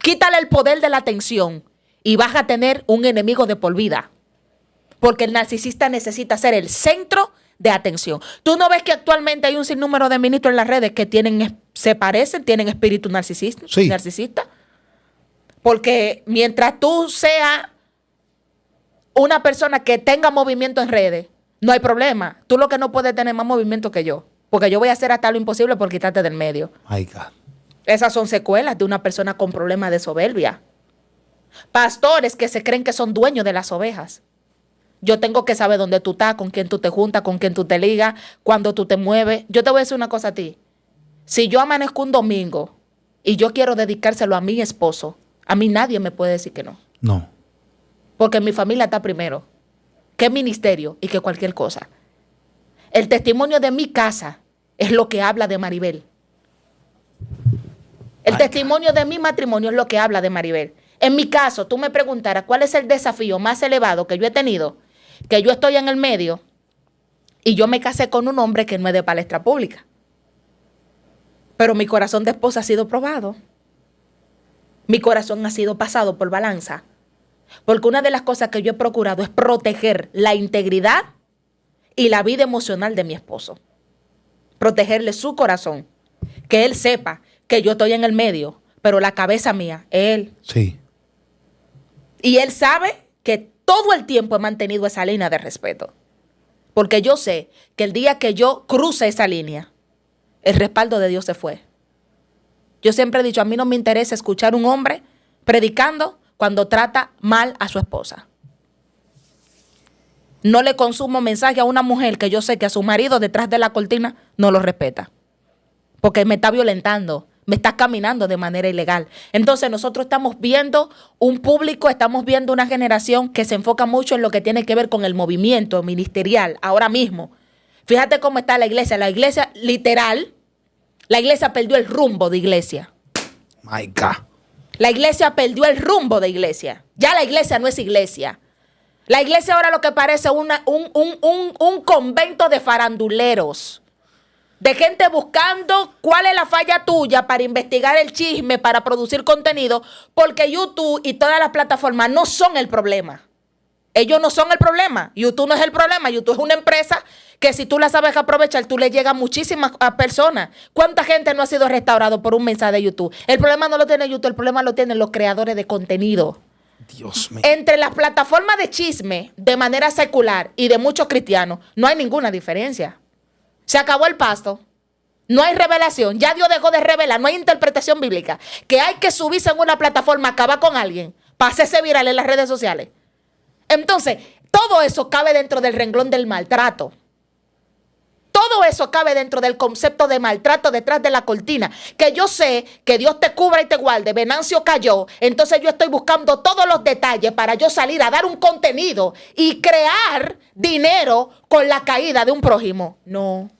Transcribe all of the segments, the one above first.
Quítale el poder de la atención y vas a tener un enemigo de por vida. Porque el narcisista necesita ser el centro de atención. ¿Tú no ves que actualmente hay un sinnúmero de ministros en las redes que se parecen, tienen espíritu narcisista? Sí. Narcisista. Porque mientras tú seas una persona que tenga movimiento en redes, no hay problema. Tú lo que no puedes tener más movimiento que yo. Porque yo voy a hacer hasta lo imposible por quitarte del medio. My God. Esas son secuelas de una persona con problemas de soberbia. Pastores que se creen que son dueños de las ovejas. Yo tengo que saber dónde tú estás, con quién tú te juntas, con quién tú te ligas, cuándo tú te mueves. Yo te voy a decir una cosa a ti. Si yo amanezco un domingo y yo quiero dedicárselo a mi esposo, a mí nadie me puede decir que no. No. Porque mi familia está primero que ministerio y que cualquier cosa. El testimonio de mi casa es lo que habla de Maribel. El testimonio de mi matrimonio es lo que habla de Maribel. En mi caso, tú me preguntaras cuál es el desafío más elevado que yo he tenido, que yo estoy en el medio y yo me casé con un hombre que no es de palestra pública. Pero mi corazón de esposa ha sido probado. Mi corazón ha sido pasado por balanza. Porque una de las cosas que yo he procurado es proteger la integridad y la vida emocional de mi esposo. Protegerle su corazón. Que él sepa que yo estoy en el medio, pero la cabeza mía es él. Sí. Y él sabe que todo el tiempo he mantenido esa línea de respeto. Porque yo sé que el día que yo cruce esa línea, el respaldo de Dios se fue. Yo siempre he dicho, a mí no me interesa escuchar un hombre predicando cuando trata mal a su esposa. No le consumo mensaje a una mujer que yo sé que a su marido detrás de la cortina no lo respeta. Porque me está violentando, me está caminando de manera ilegal. Entonces nosotros estamos viendo un público, estamos viendo una generación que se enfoca mucho en lo que tiene que ver con el movimiento ministerial ahora mismo. Fíjate cómo está la iglesia literal, la iglesia perdió el rumbo de iglesia. My God. La iglesia perdió el rumbo de iglesia. Ya la iglesia no es iglesia. La iglesia ahora lo que parece un convento de faranduleros. De gente buscando cuál es la falla tuya para investigar el chisme, para producir contenido, porque YouTube y todas las plataformas no son el problema. Ellos no son el problema. YouTube no es el problema. YouTube es una empresa que si tú la sabes aprovechar, tú le llegas a muchísimas personas. ¿Cuánta gente no ha sido restaurado por un mensaje de YouTube? El problema no lo tiene YouTube, el problema lo tienen los creadores de contenido. Dios mío. Entre las plataformas de chisme de manera secular y de muchos cristianos, no hay ninguna diferencia. Se acabó el pasto. No hay revelación. Ya Dios dejó de revelar. No hay interpretación bíblica. Que hay que subirse en una plataforma, acabar con alguien, para hacerse viral en las redes sociales. Entonces, todo eso cabe dentro del renglón del maltrato. Todo eso cabe dentro del concepto de maltrato detrás de la cortina. Que yo sé que Dios te cubra y te guarde. Venancio cayó. Entonces yo estoy buscando todos los detalles para yo salir a dar un contenido y crear dinero con la caída de un prójimo. No.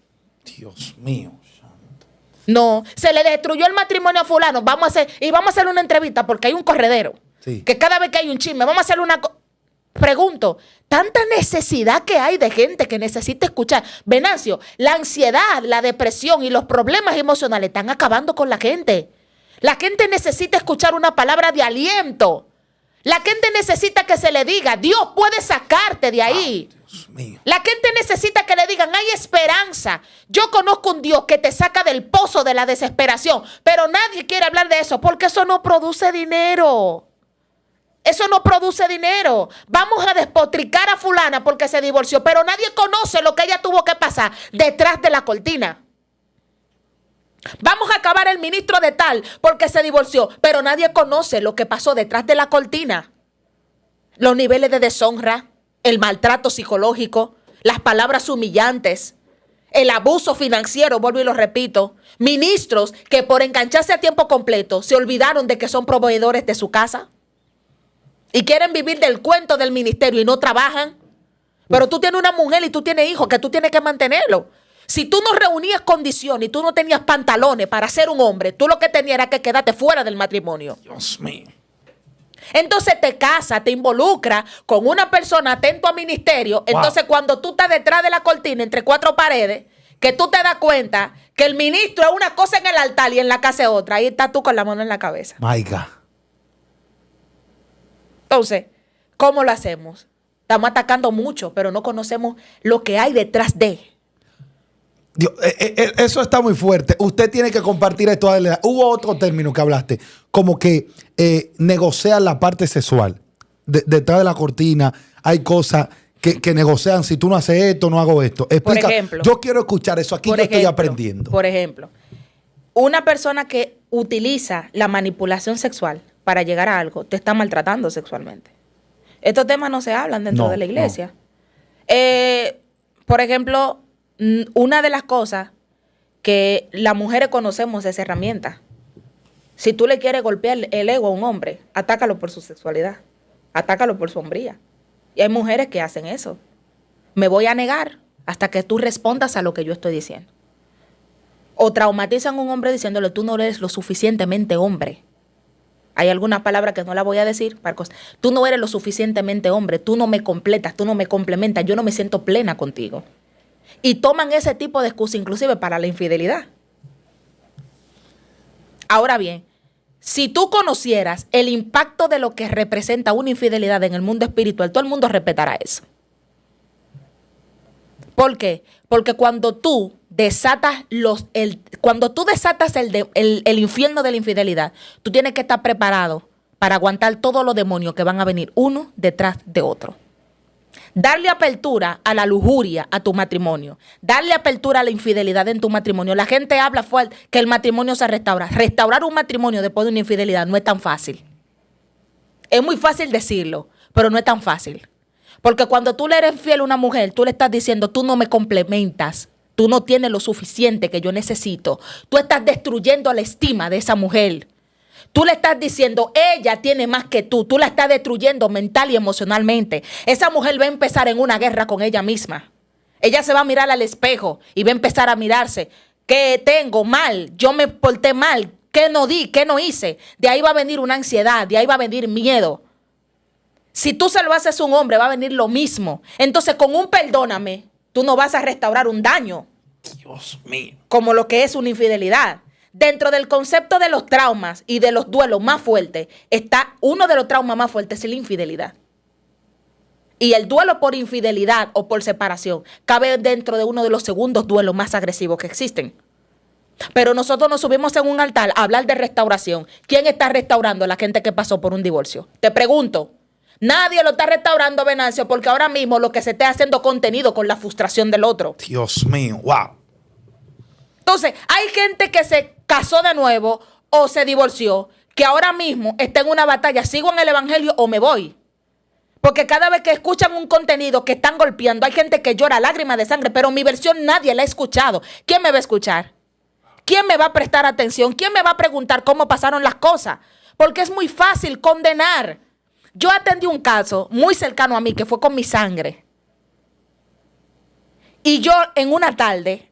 Dios mío. No. Se le destruyó el matrimonio a fulano. Vamos a hacer una entrevista porque hay un corredero. Sí. Que cada vez que hay un chisme, vamos a hacer una... Pregunto, tanta necesidad que hay de gente que necesita escuchar. Venancio, la ansiedad, la depresión y los problemas emocionales están acabando con la gente. La gente necesita escuchar una palabra de aliento. La gente necesita que se le diga, Dios puede sacarte de ahí. Dios mío. La gente necesita que le digan, hay esperanza. Yo conozco un Dios que te saca del pozo de la desesperación, pero nadie quiere hablar de eso porque eso no produce dinero. Eso no produce dinero. Vamos a despotricar a fulana porque se divorció, pero nadie conoce lo que ella tuvo que pasar detrás de la cortina. Vamos a acabar el ministro de tal porque se divorció, pero nadie conoce lo que pasó detrás de la cortina. Los niveles de deshonra, el maltrato psicológico, las palabras humillantes, el abuso financiero, vuelvo y lo repito. Ministros que por engancharse a tiempo completo se olvidaron de que son proveedores de su casa. Y quieren vivir del cuento del ministerio y no trabajan. Pero tú tienes una mujer y tú tienes hijos que tú tienes que mantenerlo. Si tú no reunías condiciones y tú no tenías pantalones para ser un hombre, tú lo que tenías era que quedarte fuera del matrimonio. Dios mío. Entonces te casas, te involucras con una persona atento a ministerio. Entonces cuando tú estás detrás de la cortina entre cuatro paredes, que tú te das cuenta que el ministro es una cosa en el altar y en la casa es otra, ahí estás tú con la mano en la cabeza. My God. Entonces, ¿cómo lo hacemos? Estamos atacando mucho, pero no conocemos lo que hay detrás de. Dios, eso está muy fuerte. Usted tiene que compartir esto. Hubo otro término que hablaste, como que negociar la parte sexual. Detrás de la cortina hay cosas que negocian. Si tú no haces esto, no hago esto. Explica. Por ejemplo, yo quiero escuchar eso. Aquí yo estoy aprendiendo. Por ejemplo, una persona que utiliza la manipulación sexual para llegar a algo, te está maltratando sexualmente. Estos temas no se hablan dentro de la iglesia. Por ejemplo, una de las cosas que las mujeres conocemos es herramienta. Si tú le quieres golpear el ego a un hombre, atácalo por su sexualidad, atácalo por su hombría. Y hay mujeres que hacen eso. Me voy a negar hasta que tú respondas a lo que yo estoy diciendo. O traumatizan a un hombre diciéndole, tú no eres lo suficientemente hombre. Hay alguna palabra que no la voy a decir, Marcos. Tú no eres lo suficientemente hombre, tú no me completas, tú no me complementas, yo no me siento plena contigo. Y toman ese tipo de excusa inclusive para la infidelidad. Ahora bien, si tú conocieras el impacto de lo que representa una infidelidad en el mundo espiritual, todo el mundo respetará eso. ¿Por qué? Porque cuando tú desatas el infierno de la infidelidad, tú tienes que estar preparado para aguantar todos los demonios que van a venir uno detrás de otro. Darle apertura a la lujuria a tu matrimonio. Darle apertura a la infidelidad en tu matrimonio. La gente habla fuerte que el matrimonio se restaura. Restaurar un matrimonio después de una infidelidad no es tan fácil. Es muy fácil decirlo, pero no es tan fácil. Porque cuando tú le eres fiel a una mujer, tú le estás diciendo, tú no me complementas. Tú no tienes lo suficiente que yo necesito. Tú estás destruyendo la estima de esa mujer. Tú le estás diciendo, ella tiene más que tú. Tú la estás destruyendo mental y emocionalmente. Esa mujer va a empezar en una guerra con ella misma. Ella se va a mirar al espejo y va a empezar a mirarse. ¿Qué tengo mal? Yo me porté mal. ¿Qué no di? ¿Qué no hice? De ahí va a venir una ansiedad. De ahí va a venir miedo. Si tú se lo haces a un hombre, va a venir lo mismo. Entonces, con un perdóname, tú no vas a restaurar un daño. Dios mío. Como lo que es una infidelidad. Dentro del concepto de los traumas y de los duelos más fuertes, está uno de los traumas más fuertes, es la infidelidad. Y el duelo por infidelidad o por separación cabe dentro de uno de los segundos duelos más agresivos que existen. Pero nosotros nos subimos en un altar a hablar de restauración. ¿Quién está restaurando a la gente que pasó por un divorcio? Te pregunto. Nadie lo está restaurando, Venancio, porque ahora mismo lo que se está haciendo contenido con la frustración del otro. Dios mío, wow. Entonces, hay gente que se casó de nuevo o se divorció, que ahora mismo está en una batalla, sigo en el evangelio o me voy. Porque cada vez que escuchan un contenido que están golpeando, hay gente que llora lágrimas de sangre, pero mi versión nadie la ha escuchado. ¿Quién me va a escuchar? ¿Quién me va a prestar atención? ¿Quién me va a preguntar cómo pasaron las cosas? Porque es muy fácil condenar. Yo atendí un caso muy cercano a mí que fue con mi sangre. Y yo en una tarde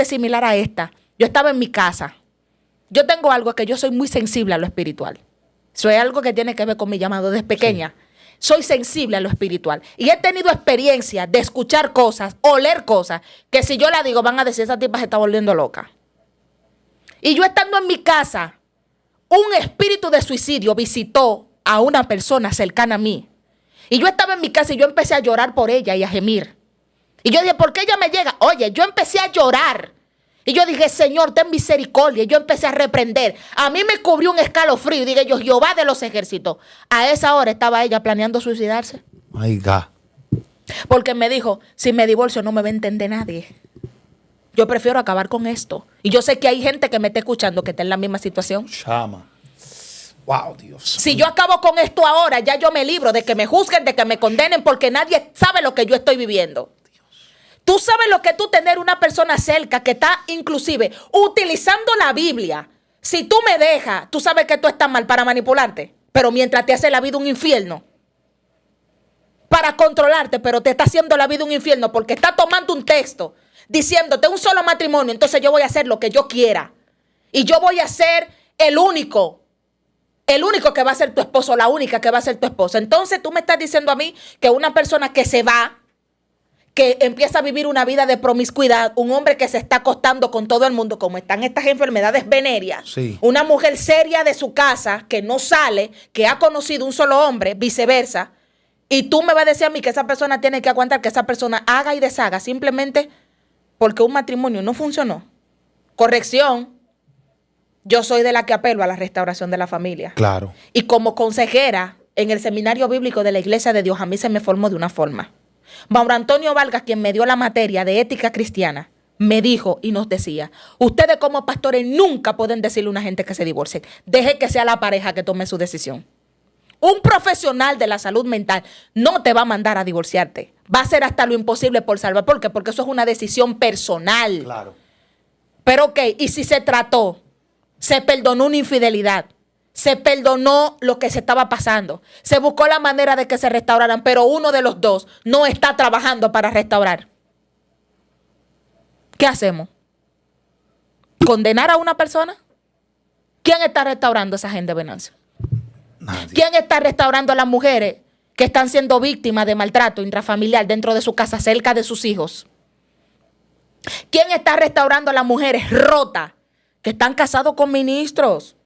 similar a esta, yo estaba en mi casa. Yo tengo algo que yo soy muy sensible a lo espiritual. Eso es algo que tiene que ver con mi llamado desde pequeña. Sí. Soy sensible a lo espiritual. Y he tenido experiencia de escuchar cosas, oler cosas, que si yo la digo van a decir, esa tipa se está volviendo loca. Y yo estando en mi casa, un espíritu de suicidio visitó a una persona cercana a mí. Y yo estaba en mi casa y yo empecé a llorar por ella y a gemir. Y yo dije, ¿por qué ella me llega? Oye, yo empecé a llorar. Y yo dije, Señor, ten misericordia. Y yo empecé a reprender. A mí me cubrió un escalofrío. Y dije yo, Jehová de los ejércitos. A esa hora estaba ella planeando suicidarse. My God. Porque me dijo, si me divorcio no me va a entender nadie. Yo prefiero acabar con esto. Y yo sé que hay gente que me está escuchando que está en la misma situación. Chama. Wow, Dios. Si yo acabo con esto ahora, ya yo me libro de que me juzguen, de que me condenen, porque nadie sabe lo que yo estoy viviendo. Tú sabes lo que tú tener una persona cerca que está inclusive utilizando la Biblia. Si tú me dejas, tú sabes que tú estás mal para manipularte, pero mientras te hace la vida un infierno. Para controlarte, pero te está haciendo la vida un infierno porque está tomando un texto diciéndote un solo matrimonio, entonces yo voy a hacer lo que yo quiera. Y yo voy a ser el único que va a ser tu esposo, la única que va a ser tu esposa. Entonces tú me estás diciendo a mí que una persona que se va, que empieza a vivir una vida de promiscuidad, un hombre que se está acostando con todo el mundo, como están estas enfermedades venéreas, Sí. una mujer seria de su casa que no sale, que ha conocido un solo hombre, viceversa, y tú me vas a decir a mí que esa persona tiene que aguantar que esa persona haga y deshaga simplemente porque un matrimonio no funcionó. Corrección, yo soy de la que apelo a la restauración de la familia. Claro. Y como consejera en el seminario bíblico de la Iglesia de Dios, a mí se me formó de una forma. Mauro Antonio Vargas, quien me dio la materia de ética cristiana, me dijo y nos decía, ustedes como pastores nunca pueden decirle a una gente que se divorcie. Deje que sea la pareja que tome su decisión. Un profesional de la salud mental no te va a mandar a divorciarte. Va a hacer hasta lo imposible por salvar. ¿Por qué? Porque eso es una decisión personal. Claro. Pero ok, y si se trató, se perdonó una infidelidad, se perdonó lo que se estaba pasando, se buscó la manera de que se restauraran, pero uno de los dos no está trabajando para restaurar. ¿Qué hacemos? ¿Condenar a una persona? ¿Quién está restaurando a esa gente, Venancio? Nadie. ¿Quién está restaurando a las mujeres que están siendo víctimas de maltrato intrafamiliar dentro de su casa, cerca de sus hijos? ¿Quién está restaurando a las mujeres rotas que están casados con ministros?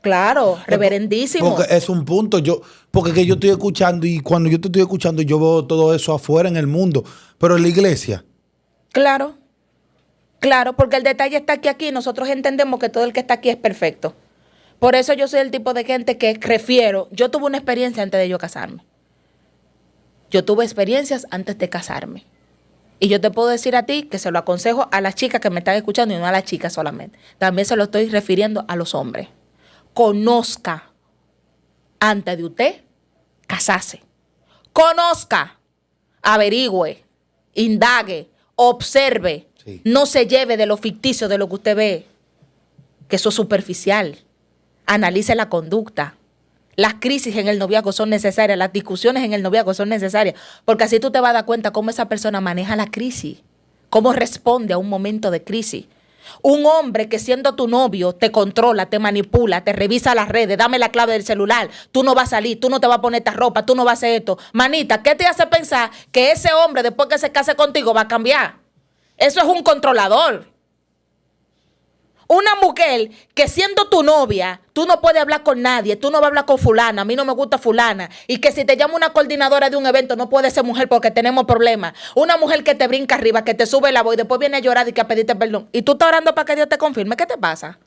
Claro, reverendísimo. Porque es un punto, porque que yo estoy escuchando y cuando yo te estoy escuchando yo veo todo eso afuera en el mundo, pero en la iglesia. Claro, claro, porque el detalle está aquí. Nosotros entendemos que todo el que está aquí es perfecto. Por eso yo soy el tipo de gente que refiero. Yo tuve una experiencia antes de yo casarme. Yo tuve experiencias antes de casarme. Y yo te puedo decir a ti que se lo aconsejo a las chicas que me están escuchando y no a las chicas solamente. También se lo estoy refiriendo a los hombres. Conozca antes de usted casarse. Conozca, averigüe, indague, observe. Sí. No se lleve de lo ficticio, de lo que usted ve, que eso es superficial. Analice la conducta. Las crisis en el noviazgo son necesarias, las discusiones en el noviazgo son necesarias, porque así tú te vas a dar cuenta cómo esa persona maneja la crisis, cómo responde a un momento de crisis. Un hombre que siendo tu novio te controla, te manipula, te revisa las redes, dame la clave del celular, tú no vas a salir, tú no te vas a poner esta ropa, tú no vas a hacer esto. Manita, ¿qué te hace pensar que ese hombre después que se case contigo va a cambiar? Eso es un controlador. Una mujer que siendo tu novia, tú no puedes hablar con nadie, tú no vas a hablar con fulana, a mí no me gusta fulana, y que si te llama una coordinadora de un evento no puede ser mujer porque tenemos problemas. Una mujer que te brinca arriba, que te sube la voz y después viene a llorar y que a pedirte perdón. Y tú estás orando para que Dios te confirme. ¿Qué te pasa?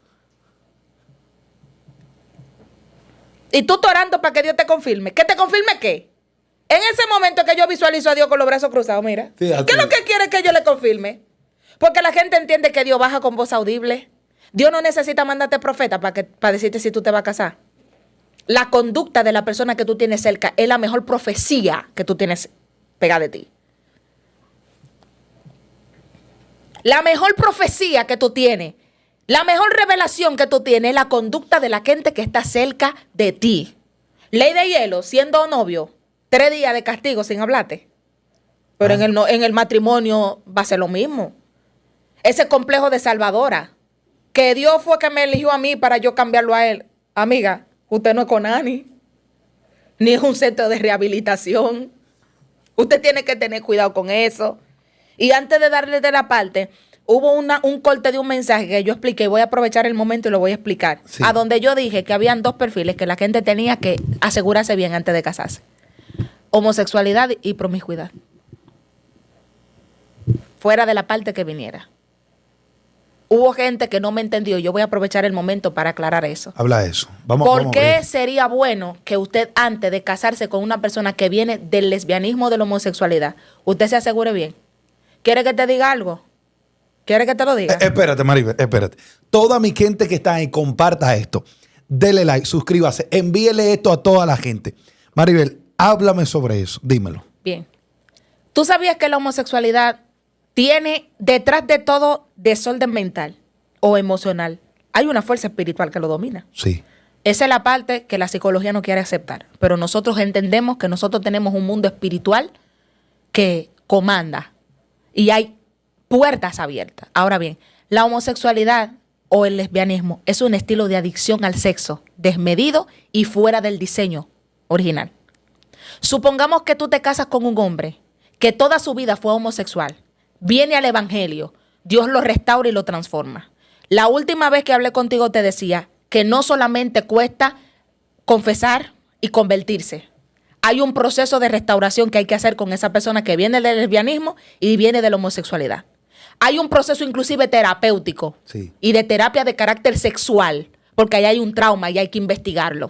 Y tú estás orando para que Dios te confirme. ¿Qué te confirme qué? En ese momento que yo visualizo a Dios con los brazos cruzados, mira. Sí, ¿Qué es lo que quiere que yo le confirme? Porque la gente entiende que Dios baja con voz audible. Dios no necesita mandarte profeta para decirte si tú te vas a casar. La conducta de la persona que tú tienes cerca es la mejor profecía que tú tienes pegada de ti. La mejor profecía que tú tienes, la mejor revelación que tú tienes es la conducta de la gente que está cerca de ti. Ley de hielo, siendo novio, 3 días de castigo sin hablarte. Pero en el matrimonio va a ser lo mismo. Ese complejo de salvadora. Que Dios fue que me eligió a mí para yo cambiarlo a él. Amiga, usted no es Conani, ni es un centro de rehabilitación. Usted tiene que tener cuidado con eso. Y antes de darle de la parte, hubo un corte de un mensaje que yo expliqué. Voy a aprovechar el momento y lo voy a explicar. Sí. A donde yo dije que habían 2 perfiles que la gente tenía que asegurarse bien antes de casarse. Homosexualidad y promiscuidad. Fuera de la parte que viniera. Hubo gente que no me entendió. Yo voy a aprovechar el momento para aclarar eso. Habla eso. Vamos ¿Por qué a ver. sería bueno que usted, antes de casarse con una persona que viene del lesbianismo o de la homosexualidad, usted se asegure bien? ¿Quiere que te diga algo? ¿Quiere que te lo diga? Espérate, Maribel, espérate. Toda mi gente que está ahí, comparta esto. Dele like, suscríbase, envíele esto a toda la gente. Maribel, háblame sobre eso, dímelo. Bien. ¿Tú sabías que la homosexualidad tiene detrás de todo desorden mental o emocional? Hay una fuerza espiritual que lo domina. Sí. Esa es la parte que la psicología no quiere aceptar. Pero nosotros entendemos que nosotros tenemos un mundo espiritual que comanda y hay puertas abiertas. Ahora bien, la homosexualidad o el lesbianismo es un estilo de adicción al sexo desmedido y fuera del diseño original. Supongamos que tú te casas con un hombre que toda su vida fue homosexual, viene al evangelio, Dios lo restaura y lo transforma. La última vez que hablé contigo te decía que no solamente cuesta confesar y convertirse. Hay un proceso de restauración que hay que hacer con esa persona que viene del lesbianismo y viene de la homosexualidad. Hay un proceso inclusive terapéutico y de terapia de carácter sexual, porque ahí hay un trauma y hay que investigarlo.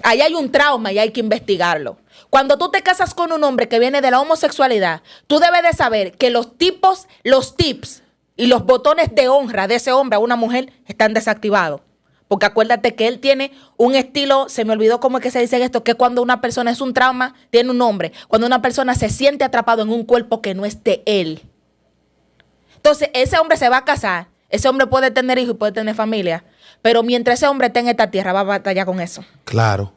Ahí hay un trauma y hay que investigarlo. Cuando tú te casas con un hombre que viene de la homosexualidad, tú debes de saber que los tips y los botones de honra de ese hombre a una mujer están desactivados. Porque acuérdate que él tiene un estilo, se me olvidó cómo es que se dice esto, que cuando una persona es un trauma, tiene un nombre. Cuando una persona se siente atrapado en un cuerpo que no es de él. Entonces, ese hombre se va a casar, ese hombre puede tener hijos y puede tener familia, pero mientras ese hombre esté en esta tierra, va a batallar con eso. Claro.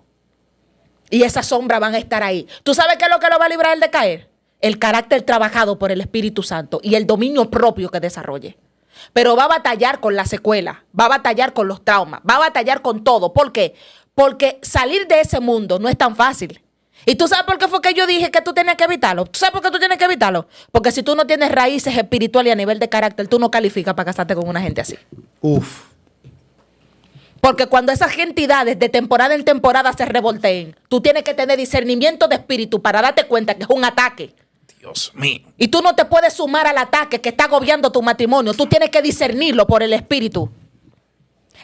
Y esas sombras van a estar ahí. ¿Tú sabes qué es lo que lo va a librar de caer? El carácter trabajado por el Espíritu Santo y el dominio propio que desarrolle. Pero va a batallar con la secuela, va a batallar con los traumas, va a batallar con todo. ¿Por qué? Porque salir de ese mundo no es tan fácil. ¿Y tú sabes por qué fue que yo dije que tú tenías que evitarlo? ¿Tú sabes por qué tú tienes que evitarlo? Porque si tú no tienes raíces espirituales y a nivel de carácter, tú no calificas para casarte con una gente así. Uf. Porque cuando esas entidades de temporada en temporada se revolteen, tú tienes que tener discernimiento de espíritu para darte cuenta que es un ataque. Dios mío. Y tú no te puedes sumar al ataque que está agobiando tu matrimonio. Tú tienes que discernirlo por el espíritu.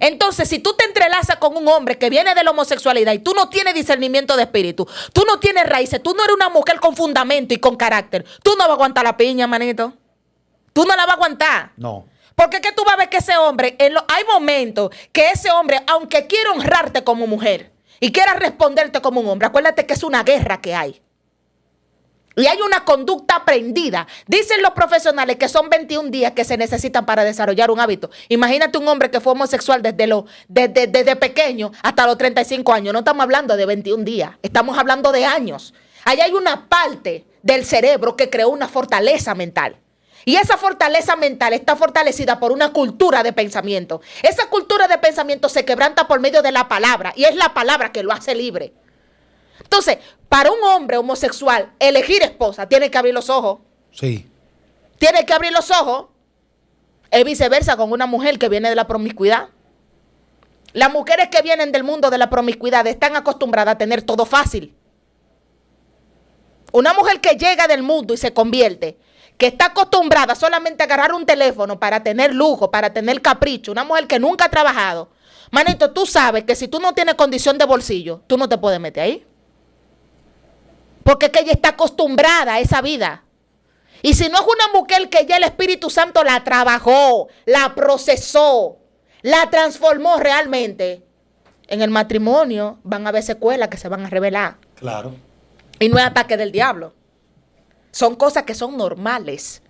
Entonces, si tú te entrelazas con un hombre que viene de la homosexualidad y tú no tienes discernimiento de espíritu, tú no tienes raíces, tú no eres una mujer con fundamento y con carácter, tú no vas a aguantar la piña, manito. Tú no la vas a aguantar. No. Porque que tú vas a ver que ese hombre, hay momentos que ese hombre, aunque quiera honrarte como mujer y quiera responderte como un hombre, acuérdate que es una guerra que hay. Y hay una conducta aprendida. Dicen los profesionales que son 21 días que se necesitan para desarrollar un hábito. Imagínate un hombre que fue homosexual desde pequeño hasta los 35 años. No estamos hablando de 21 días, estamos hablando de años. Ahí hay una parte del cerebro que creó una fortaleza mental. Y esa fortaleza mental está fortalecida por una cultura de pensamiento. Esa cultura de pensamiento se quebranta por medio de la palabra. Y es la palabra que lo hace libre. Entonces, para un hombre homosexual, elegir esposa tiene que abrir los ojos. Sí. Tiene que abrir los ojos. Es viceversa con una mujer que viene de la promiscuidad. Las mujeres que vienen del mundo de la promiscuidad están acostumbradas a tener todo fácil. Una mujer que llega del mundo y se convierte, que está acostumbrada solamente a agarrar un teléfono para tener lujo, para tener capricho, una mujer que nunca ha trabajado. Manito, tú sabes que si tú no tienes condición de bolsillo, tú no te puedes meter ahí. Porque es que ella está acostumbrada a esa vida. Y si no es una mujer que ya el Espíritu Santo la trabajó, la procesó, la transformó realmente, en el matrimonio van a haber secuelas que se van a revelar. Claro. Y no es ataque del diablo. Son cosas que son normales.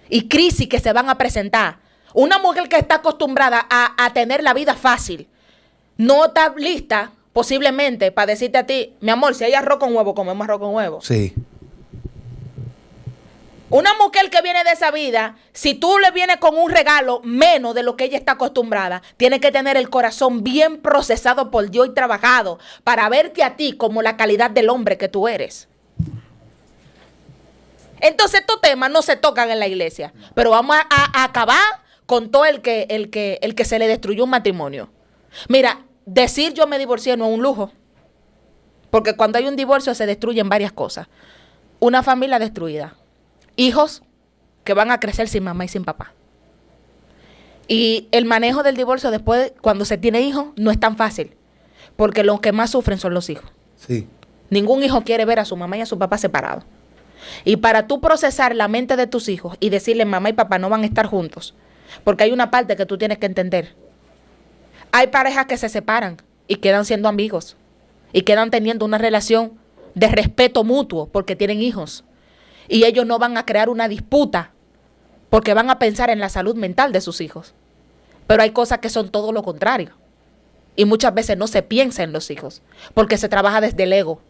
Y crisis que se van a presentar. Una mujer que está acostumbrada a tener la vida fácil, no está lista posiblemente para decirte a ti, mi amor, si hay arroz con huevo, comemos arroz con huevo. Sí. Una mujer que viene de esa vida, si tú le vienes con un regalo menos de lo que ella está acostumbrada, tiene que tener el corazón bien procesado por Dios y trabajado para verte a ti como la calidad del hombre que tú eres. Entonces estos temas no se tocan en la iglesia, pero vamos a acabar con todo el que se le destruyó un matrimonio. Mira, decir yo me divorcié no es un lujo, porque cuando hay un divorcio se destruyen varias cosas. Una familia destruida, hijos que van a crecer sin mamá y sin papá. Y el manejo del divorcio después, cuando se tiene hijos, no es tan fácil, porque los que más sufren son los hijos. Sí. Ningún hijo quiere ver a su mamá y a su papá separados. Y para tú procesar la mente de tus hijos y decirle mamá y papá no van a estar juntos, porque hay una parte que tú tienes que entender. Hay parejas que se separan y quedan siendo amigos y quedan teniendo una relación de respeto mutuo porque tienen hijos. Y ellos no van a crear una disputa porque van a pensar en la salud mental de sus hijos. Pero hay cosas que son todo lo contrario. Y muchas veces no se piensa en los hijos porque se trabaja desde el ego.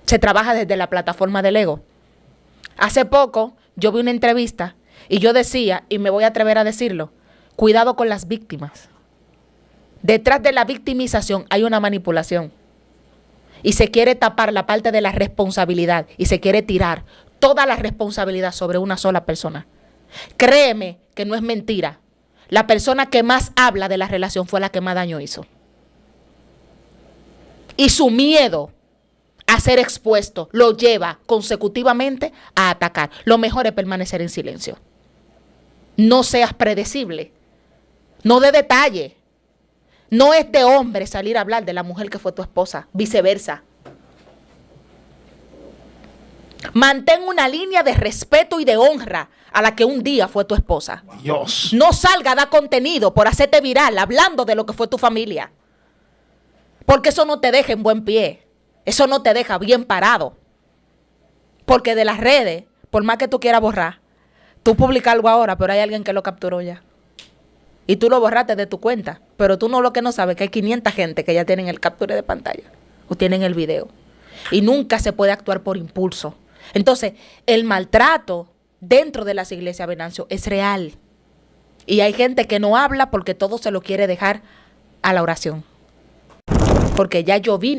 Se trabaja desde la plataforma del ego. Hace poco yo vi una entrevista y yo decía, y me voy a atrever a decirlo, cuidado con las víctimas. Detrás de la victimización hay una manipulación. y se quiere tapar la parte de la responsabilidad y se quiere tirar toda la responsabilidad sobre una sola persona. Créeme que no es mentira. La persona que más habla de la relación fue la que más daño hizo. Y su miedo a ser expuesto lo lleva consecutivamente a atacar. Lo mejor es permanecer en silencio. No seas predecible. No dé detalle. No es de hombre salir a hablar de la mujer que fue tu esposa. Viceversa. Mantén una línea de respeto y de honra a la que un día fue tu esposa. Dios. No salga a dar contenido por hacerte viral hablando de lo que fue tu familia. Porque eso no te deja en buen pie. Eso no te deja bien parado. Porque de las redes, por más que tú quieras borrar, tú publicas algo ahora, pero hay alguien que lo capturó ya. Y tú lo borraste de tu cuenta. Pero tú lo que no sabes es que hay 500 gente que ya tienen el capture de pantalla. O tienen el video. Y nunca se puede actuar por impulso. Entonces, el maltrato dentro de las iglesias, Venancio, es real. Y hay gente que no habla porque todo se lo quiere dejar a la oración. Porque ya yo vi